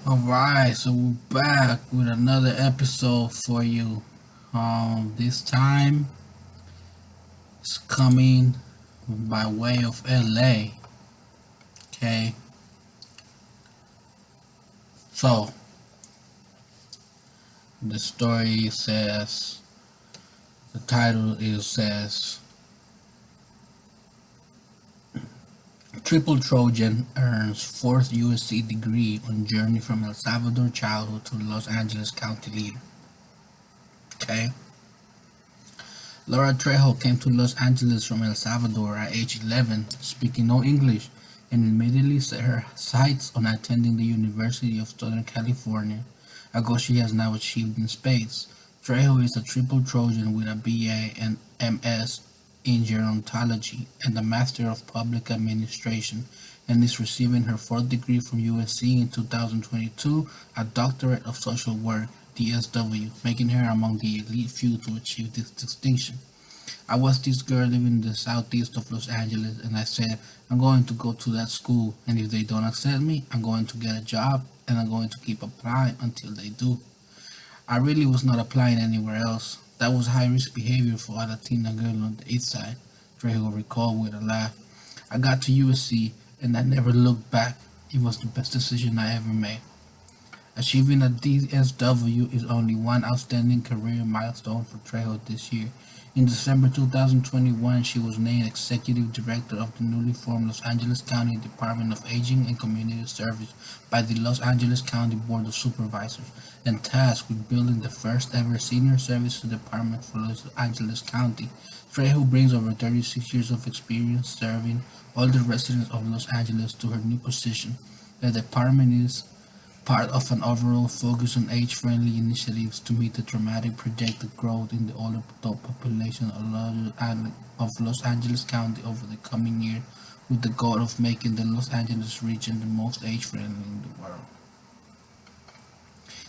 Alright, so we're back with another episode for you. This time it's coming by way of LA. Okay, so the story says, the title is says, Triple Trojan earns fourth USC degree on journey from El Salvador childhood to Los Angeles County leader. Okay. Laura Trejo came to Los Angeles from El Salvador at age 11, speaking no English, and immediately set her sights on attending the University of Southern California, a goal she has now achieved in spades. Trejo is a triple Trojan with a BA and MS in gerontology and a Master of Public Administration, and is receiving her fourth degree from USC in 2022, a Doctorate of Social Work (DSW), making her among the elite few to achieve this distinction. I was this girl living in the southeast of Los Angeles, and I said, I'm going to go to that school, and if they don't accept me, I'm going to get a job, and I'm going to keep applying until they do. I really was not applying anywhere else. That was high risk behavior for a Latina girl on the east side, Trejo recalled with a laugh. I got to USC, and I never looked back. It was the best decision I ever made. Achieving a DSW is only one outstanding career milestone for Trejo this year. In December 2021, she was named Executive Director of the newly formed Los Angeles County Department of Aging and Community Service by the Los Angeles County Board of Supervisors, and tasked with building the first ever senior services department for Los Angeles County. Trejo brings over 36 years of experience serving all the residents of Los Angeles to her new position. The department is part of an overall focus on age-friendly initiatives to meet the dramatic projected growth in the older adult population of Los Angeles County over the coming years, with the goal of making the Los Angeles region the most age-friendly in the world.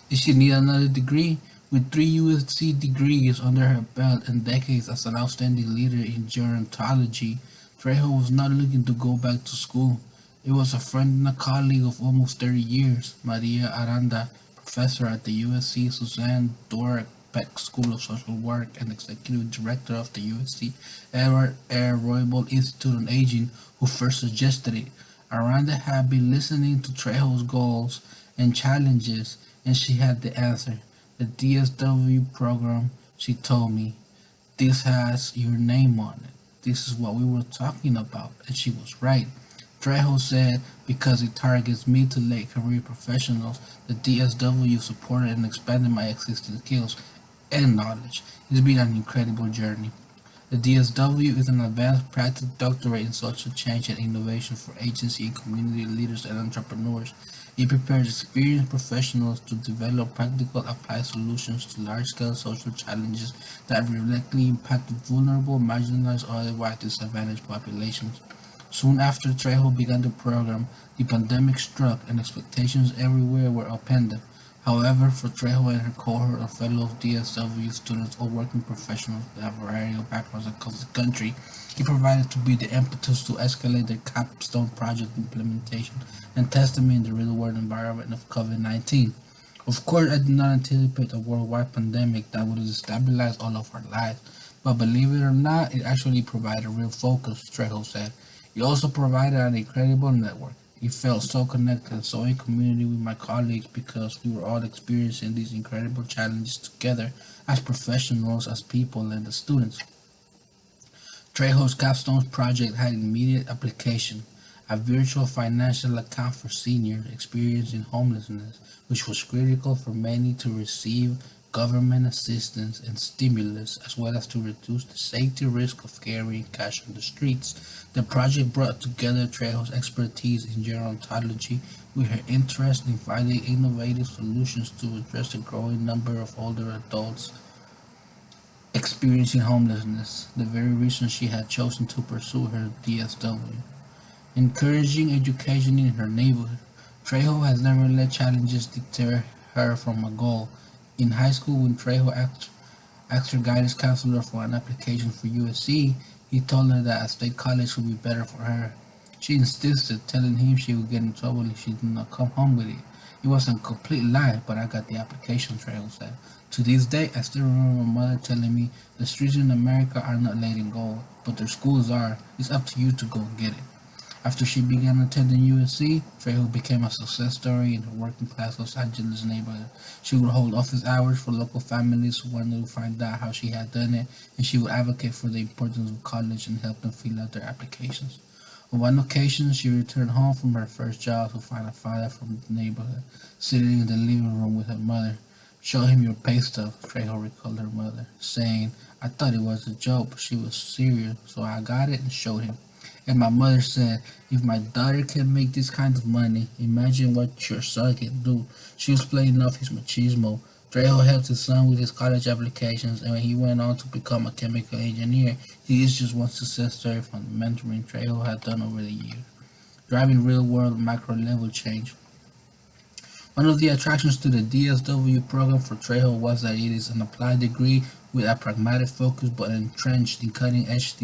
Did she need another degree? With 3 USC degrees under her belt and decades as an outstanding leader in gerontology, Trejo was not looking to go back to school. It was a friend and a colleague of almost 30 years, Maria Aranda, professor at the USC Suzanne Doric Peck School of Social Work and executive director of the USC Edward R. Roybal Institute on Aging, who first suggested it. Aranda had been listening to Trejo's goals and challenges, and she had the answer. The DSW program, she told me, this has your name on it. This is what we were talking about, and she was right. Trejo said, because it targets mid to late career professionals, the DSW supported and expanded my existing skills and knowledge. It's been an incredible journey. The DSW is an advanced practice doctorate in social change and innovation for agency and community leaders and entrepreneurs. It prepares experienced professionals to develop practical applied solutions to large-scale social challenges that directly impact vulnerable, marginalized, or otherwise disadvantaged populations. Soon after Trejo began the program, the pandemic struck and expectations everywhere were upended. However, for Trejo and her cohort of fellow DSW students or working professionals with a variety of backgrounds across the country, it provided to be the impetus to escalate their capstone project implementation and test them in the real-world environment of COVID-19. Of course, I did not anticipate a worldwide pandemic that would destabilize all of our lives, but believe it or not, it actually provided a real focus, Trejo said. It also provided an incredible network. It felt so connected and so in community with my colleagues because we were all experiencing these incredible challenges together as professionals, as people, and as students. Trejo's capstone project had immediate application, a virtual financial account for seniors experiencing homelessness, which was critical for many to receive government assistance and stimulus, as well as to reduce the safety risk of carrying cash on the streets. The project brought together Trejo's expertise in gerontology with her interest in finding innovative solutions to address the growing number of older adults experiencing homelessness, the very reason she had chosen to pursue her DSW. Encouraging education in her neighborhood, Trejo has never let challenges deter her from a goal. In high school, when Trejo asked her guidance counselor for an application for USC, he told her that a state college would be better for her. She insisted, telling him she would get in trouble if she did not come home with it. It wasn't a complete lie, but I got the application," Trejo said. "To this day, I still remember my mother telling me the streets in America are not laid in gold, but their schools are. It's up to you to go get it." After she began attending USC, Trejo became a success story in her working class Los Angeles neighborhood. She would hold office hours for local families who wanted to find out how she had done it, and she would advocate for the importance of college and help them fill out their applications. On one occasion, she returned home from her first job to find a father from the neighborhood sitting in the living room with her mother. "Show him your pay stub," Trejo recalled her mother, saying, "I thought it was a joke, but she was serious, so I got it and showed him." And my mother said, "If my daughter can make this kind of money, imagine what your son can do." She was playing off his machismo. Trejo helped his son with his college applications, and when he went on to become a chemical engineer, he is just one success story from the mentoring Trejo had done over the years, driving real-world macro-level change. One of the attractions to the DSW program for Trejo was that it is an applied degree with a pragmatic focus but entrenched in cutting-edge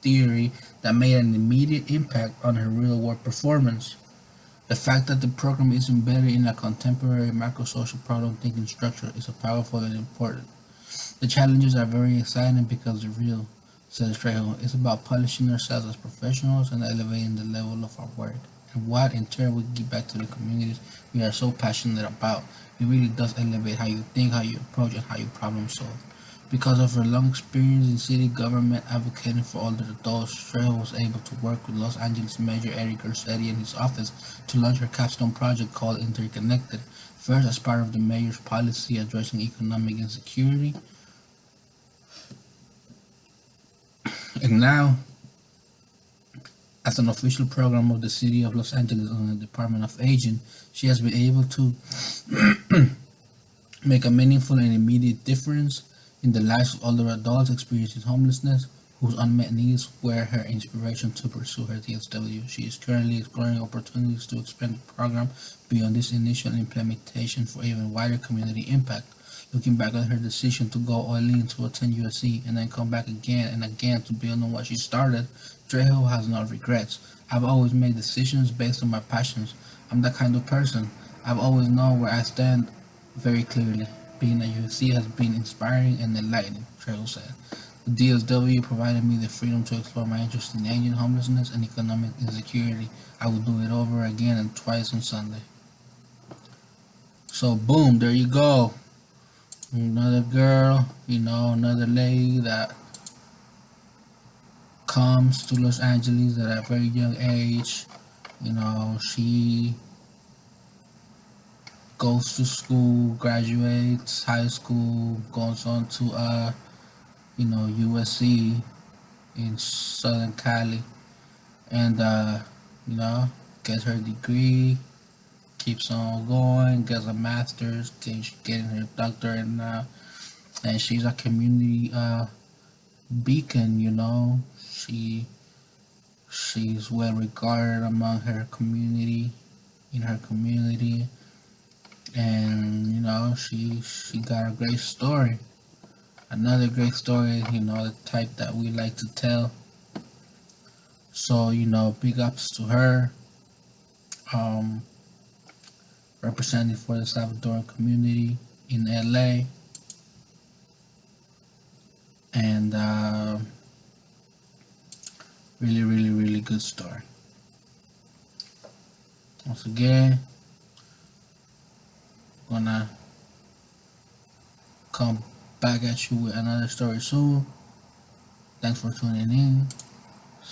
theory that made an immediate impact on her real-world performance. The fact that the program is embedded in a contemporary macro-social problem-thinking structure is powerful and important. "The challenges are very exciting because they're real," says Trejo. "It's about polishing ourselves as professionals and elevating the level of our work, and what in turn we give back to the communities we are so passionate about. It really does elevate how you think, how you approach, and how you problem solve." Because of her long experience in city government advocating for older adults, Trejo was able to work with Los Angeles Mayor Eric Garcetti and his office to launch her capstone project called Interconnected, first as part of the mayor's policy addressing economic insecurity, and now as an official program of the City of Los Angeles and the Department of Aging. She has been able to make a meaningful and immediate difference in the lives of older adults experiencing homelessness, whose unmet needs were her inspiration to pursue her DSW. She is currently exploring opportunities to expand the program beyond this initial implementation for even wider community impact. Looking back at her decision to go all in to attend USC and then come back again and again to build on what she started, Trejo has no regrets. "I've always made decisions based on my passions. I'm that kind of person. I've always known where I stand very clearly. Being at USC has been inspiring and enlightening," Trejo said. "The DSW provided me the freedom to explore my interest in aging, homelessness, and economic insecurity. I will do it over again and twice on Sunday." So boom, there you go. Another girl, another lady that comes to Los Angeles at a very young age. She goes to school, graduates high school, goes on to USC in Southern Cali, and gets her degree, keeps on going, gets a master's, getting her doctorate now, and she's a community beacon. She's well regarded among her community, in her community, and she got a great story. Another great story, the type that we like to tell. So big ups to her. Representing for the Salvadoran community in LA, and really, really, really good story. Once again, gonna come back at you with another story soon. Thanks for tuning in.